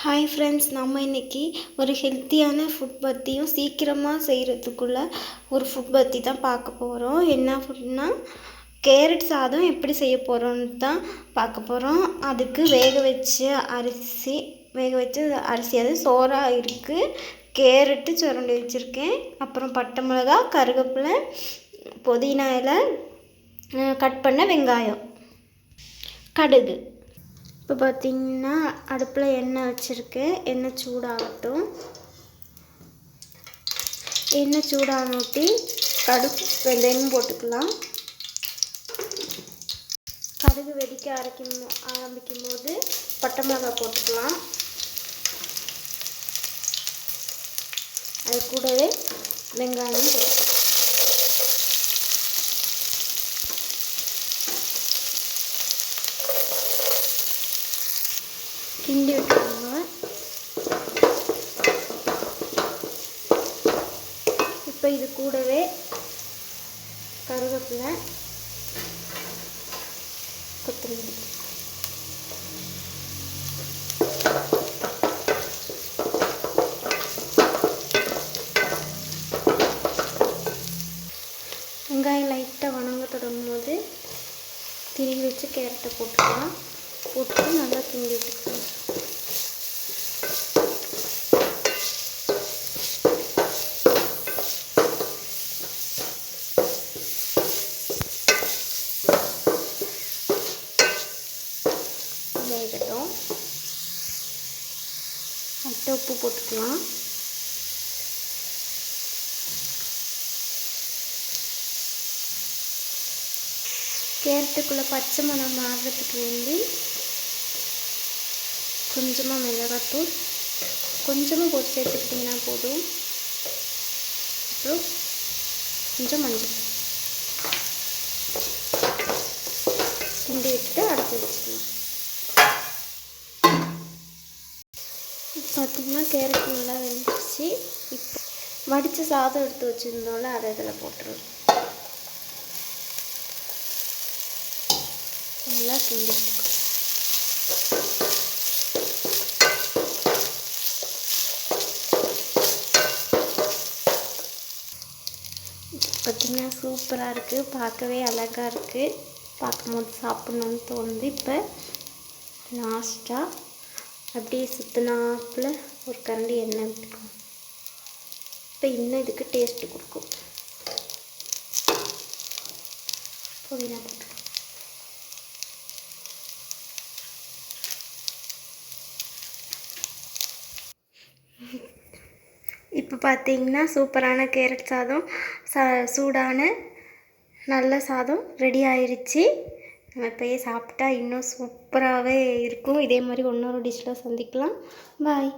Hi friends, நம்ம இன்றைக்கி ஒரு ஹெல்த்தியான ஃபுட் பற்றியும் சீக்கிரமாக செய்கிறதுக்குள்ள ஒரு ஃபுட் பற்றி தான் பார்க்க போகிறோம். என்ன ஃபுட்னா கேரட் சாதம் எப்படி செய்ய போகிறோன்னு தான் பார்க்க போகிறோம். அதுக்கு வேக வச்ச அரிசி அது சோறாக இருக்குது. கேரட்டு சுரண்டி வச்சுருக்கேன். அப்புறம் பட்டை மிளகா, கருவேப்பிலை, புதினா இலை, கட் பண்ண வெங்காயம், கடுகு. இப்போ பார்த்திங்கன்னா அடுப்பில் எண்ணெய் வச்சுருக்கேன். எண்ணெய் சூடாகட்டும். எண்ணெய் சூடாகட்டி கடுகு வெந்தயமும் போட்டுக்கலாம். கடுகு வெடிக்க ஆரம்பிக்கும் போது பட்டை மிளகாய் போட்டுக்கலாம். அது கூடவே வெங்காயம் போட்டுக்கலாம். கிண்டி விட்டுருங்க. இப்போ இது கூடவே கருவேப்பிலை, கொத்தமல்லி, வெங்காயம் லைட்டாக வணங்க தொடங்கும் போது திரும்பி வச்சு கேரட்டை போட்டுக்கலாம். போட்டு நல்லா கிண்டி விட்டுக்கலாம். வேகட்டும். லைட்டாக உப்பு போட்டுக்கலாம். கேரட்டுக்குள்ளே பச்சை மணம் மாறுறதுக்கு வேண்டி கொஞ்சமாக மிளகாத்தூள் கொஞ்சமாக போட்டு சேர்த்துக்கிட்டிங்கன்னா போதும். அப்புறம் கொஞ்சம் மஞ்சள் கிண்டி விட்டுட்டு அடுப்பு வச்சுக்கலாம். பார்த்திங்கன்னா கேரட் நல்லா வெந்துச்சு. இப்போ வடித்த சாதம் எடுத்து வச்சுருந்தோம்ல, அதை இதில் போட்டுருவோம். நல்லா கிண்டி பார்த்திங்கன்னா சூப்பராக இருக்குது. பார்க்கவே அழகாக இருக்குது. பார்க்கும்போது சாப்பிட்ணுன்னு தோணுது. இப்போ லாஸ்ட்டாக அப்படியே சுற்றினாப்பில் ஒரு கரண்டி எண்ணெய் விட்டுக்கணும். இப்போ இன்னும் இதுக்கு டேஸ்ட்டு கொடுக்கும். புதினா போட்டுக்கலாம். இப்போ பார்த்திங்கன்னா சூப்பரான கேரட் சாதம், சூடான நல்ல சாதம் ரெடி ஆயிடுச்சு. நம்ம இப்போயே சாப்பிட்டா இன்னும் சூப்பராகவே இருக்கும். இதே மாதிரி இன்னொரு டிஷ்ஷில் சந்திக்கலாம். பாய்.